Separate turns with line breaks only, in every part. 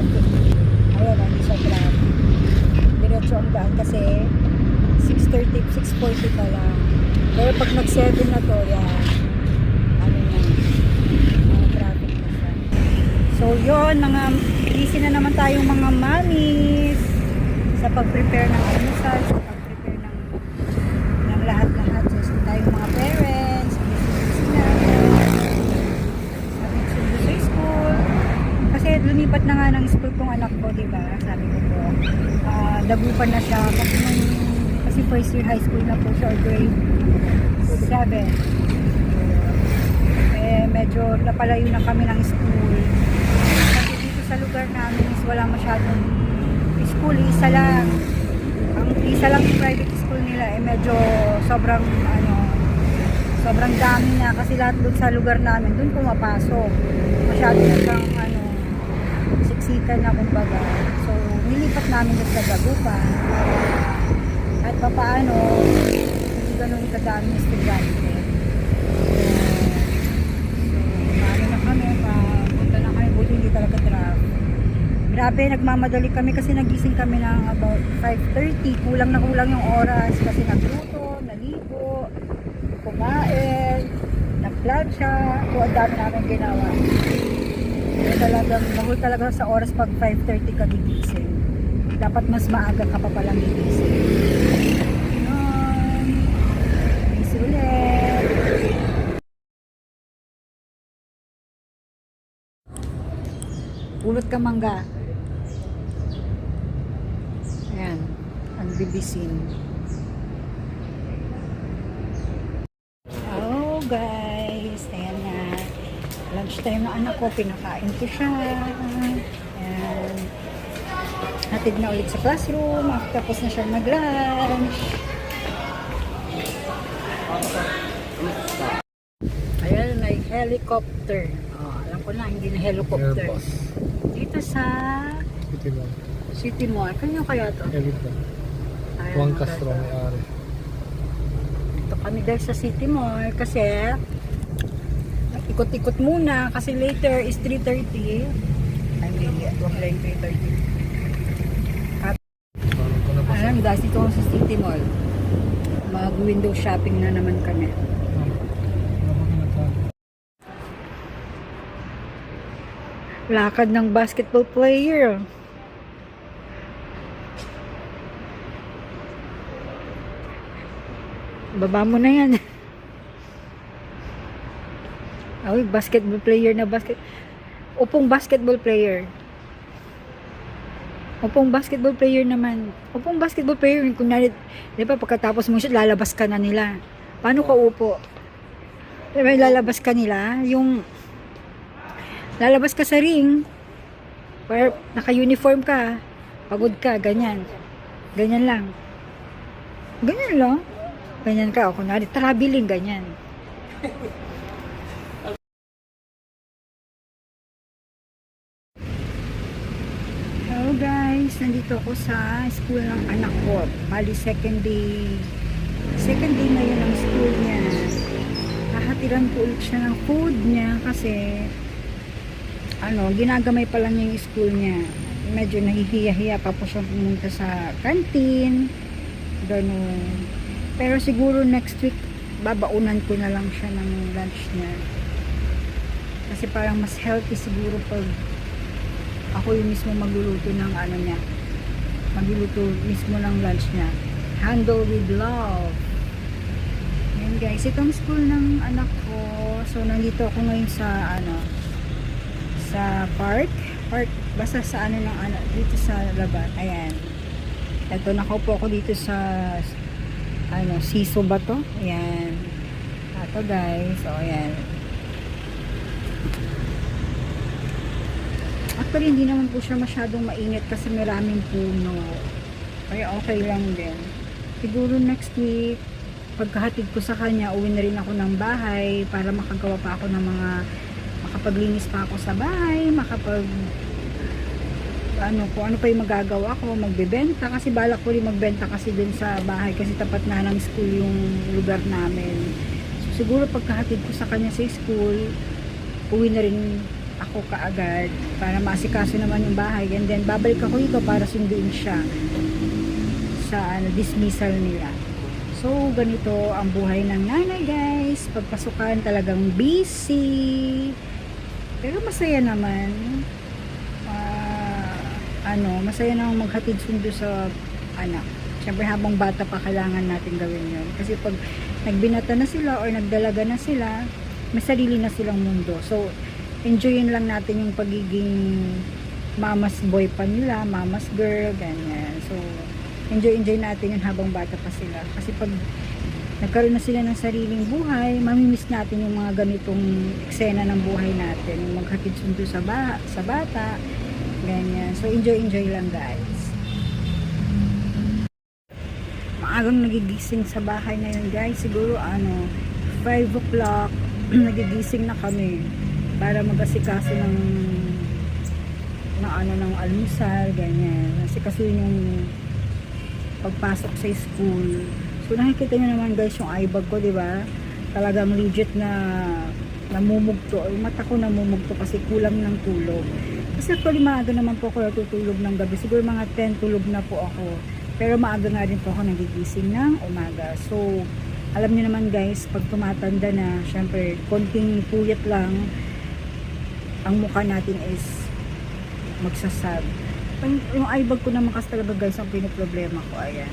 traffic. Ayan, hindi siya traffic. Diretso ang daan kasi 6:30, 6:40 pa lang. Pero pag nag-7 na to, yan. Ano na, mga traffic na siya. So yun, mga busy na naman tayong mga mommies sa pag-prepare ng almusal, sa pag-prepare ng lahat-lahat. So tayong mga parents, busy na. Sabi sundo sa school. Kasi lumipat na nga ng school kong anak ko, diba? Sabi ko po, dagupan na siya kasi first year high school na po siya, or grade 7. Medyo napalayo na kami ng school. Kasi dito sa lugar namin is wala masyadong school, isa lang. Ang isa lang yung private school nila medyo sobrang sobrang dami na kasi lahat doon sa lugar namin doon pumapasok. Masyado na siyang siksikan na kumbaga. So nilipat namin doon sa Dagupan at papaano hindi ganun kadami yung estudyante. Grabe, nagmamadali kami kasi nagising kami ng about 5:30. Kulang na kulang yung oras kasi nagluto, naligo, kumain, nagplansya. So, ang dami namin ginawa. So, talagang mahul talaga sa oras pag 5:30 ka gigising. Dapat mas maaga ka pa palang gigising. Busy ulit. Pulot ka mangga. Ayan, ang bibisin. Oh guys, ayan na. Lunch time na anak ko, pinakain ko siya. Ayan. Hatid na ulit sa classroom, tapos na siya mag-lunch. Ayan, may helicopter. Oh, alam ko na, hindi na helicopter.
Airbus.
Dito sa City Mall. Kanyo kaya to?
Elite.
Ayan,
Juan Castro may-ari.
Ito kami dahil sa City Mall kasi ikot-ikot muna kasi later is 3:30. Ay, hindi. Huwag lang 3:30. Alam, dahil dito sa City Mall. Mag-window shopping na naman kami. Lakad ng basketball player. Baba mo na yan. Ay, basketball player na Upong basketball player. Upong basketball player naman. Upong basketball player, kunyari, di ba pagkatapos mo shoot, lalabas ka na nila. Paano ka upo? Di ba lalabas ka nila? Yung lalabas ka sa ring, naka-uniform ka, pagod ka, ganyan. Ganyan lang. Ganyan lang. Ganyan ka, o kunwari, traveling, ganyan. Hello guys, nandito ako sa school ng anak ko. Bali, second day ngayon ng school niya. Hahatiran ko ulit siya ng food niya kasi ginagamay pa lang yung school niya. Medyo nahihiya-hiya pa po siya pumunta sa canteen. Ganun. Pero siguro next week, babaunan ko na lang siya ng lunch niya. Kasi parang mas healthy siguro pag ako yung mismo magluluto ng niya. Magluluto mismo ng lunch niya. Handle with love. Ayan guys, itong school ng anak ko. So, nandito ako ngayon sa sa park, basta sa dito sa labas. Ayan. Ito, nakaupo ako dito sa siso ba to? Ayan. Ito guys. So, ayan. Actually, hindi naman po siya masyadong mainit kasi maraming puno. Kaya okay lang din. Siguro next week, pagkahatid ko sa kanya, uwi na rin ako ng bahay para makagawa pa ako ng makapaglinis pa ako sa bahay, kung ano pa yung magagawa ko, magbebenta kasi balak ko rin magbenta kasi din sa bahay kasi tapat na ng school yung lugar namin. So siguro pagkahatid ko sa kanya sa school, uwi na rin ako kaagad para maasikaso naman yung bahay, and then babalik ako dito para sunduin siya sa dismissal nila. So ganito ang buhay ng nanay, guys. Pagpasukan talagang busy, pero masaya naman. Masaya naman maghatid sundo sa anak. Siyempre habang bata pa kailangan natin gawin yun, kasi pag nagbinata na sila or nagdalaga na sila, may sarili na silang mundo. So enjoyin lang natin yung pagiging mama's boy pa nila, mama's girl, ganyan. So enjoy natin yun habang bata pa sila, kasi pag nagkaroon na sila ng sariling buhay, mamimiss natin yung mga ganitong eksena ng buhay natin, yung maghatid sundo sa bata, ganyan. So enjoy lang, guys. Maagang nagigising sa bahay ngayon, guys. Siguro 5 o'clock nagigising na kami para mag-asikaso ng almusal, ganyan. Asikasuhin yung pagpasok sa school. So nakikita nyo naman, guys, yung eye bag ko, di ba? Talagang legit na namumugto. Yung mata ko namumugto kasi kulang ng tulog. Kasi actually maaga naman po ako natutulog ng gabi. Siguro mga 10 tulog na po ako. Pero maaga nga din po ako nagigising ng umaga. So alam niyo naman, guys, pag tumatanda na, syempre konting puyat lang ang mukha natin is magsasab. Yung eye bag ko naman kasi talaga, guys, ang pinoproblema ko. Ayan,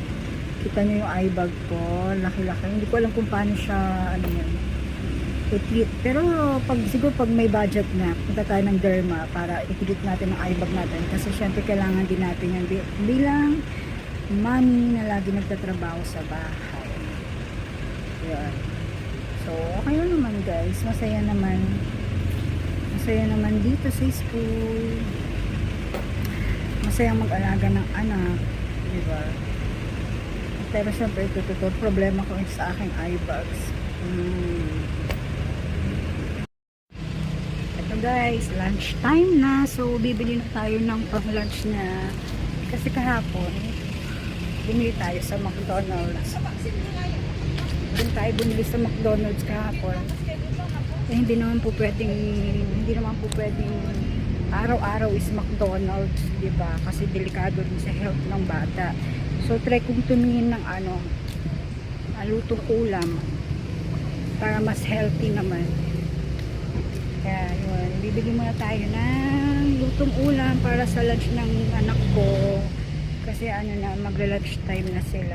kita nyo yung eye bag ko, laki-laki. Hindi ko alam kung paano siya i-treat. Pero siguro pag may budget na, punta tayo ng derma para i-treat natin ang eye bag natin, kasi syempre kailangan din natin yan bilang mommy na lagi nagtatrabaho sa bahay. Yan. So okay naman, guys, masaya naman dito sa school, masaya mag-alaga ng anak, diba? Pero syempre ito problema ko sa aking eye bags. Ito, guys, lunch time na. So bibili na tayo ng pang lunch na, kasi kahapon bumili tayo sa McDonald's. Bumili sa McDonald's kahapon. Hindi naman po pwedeng araw-araw is McDonald's, diba? Kasi delikado din sa health ng bata. So try kong tumingin ng lutong ulam para mas healthy naman. Kaya yun, bibili muna tayo ng lutong ulam para sa lunch ng anak ko, kasi magla-lunch time na sila,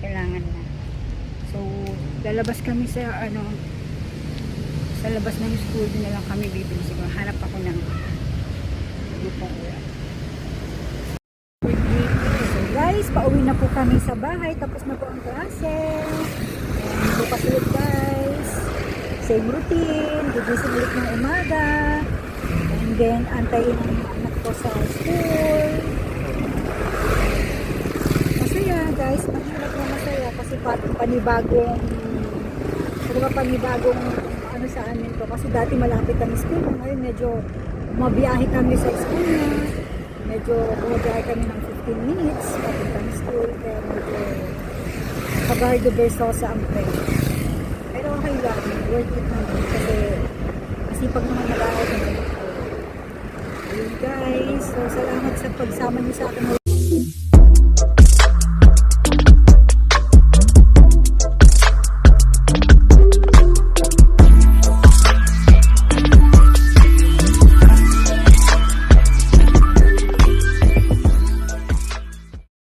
kailangan na. So lalabas kami sa sa labas ng school, din na lang kami bibili. Siguro hanap ako ng lutong ulam. So guys, pauwi na po kami sa bahay, tapos na po ang klase. And bukas ulit, guys, same routine, gigising ulit ng umaga, and then antayin ang anak ko sa school. Masaya, guys, mahirap na masaya kasi panibagong sa amin to, kasi dati malapit kami school, ngayon medyo mabiyahe kami sa school na, medyo bumabiyahe kami ng 15 minutes papuntang school, kaya medyo kabardo versosa ang price. Pero okay lang, worth it naman, kasi pag naman nag-aaral kami. Ayun, guys, so salamat sa pagsama niyo sa akin.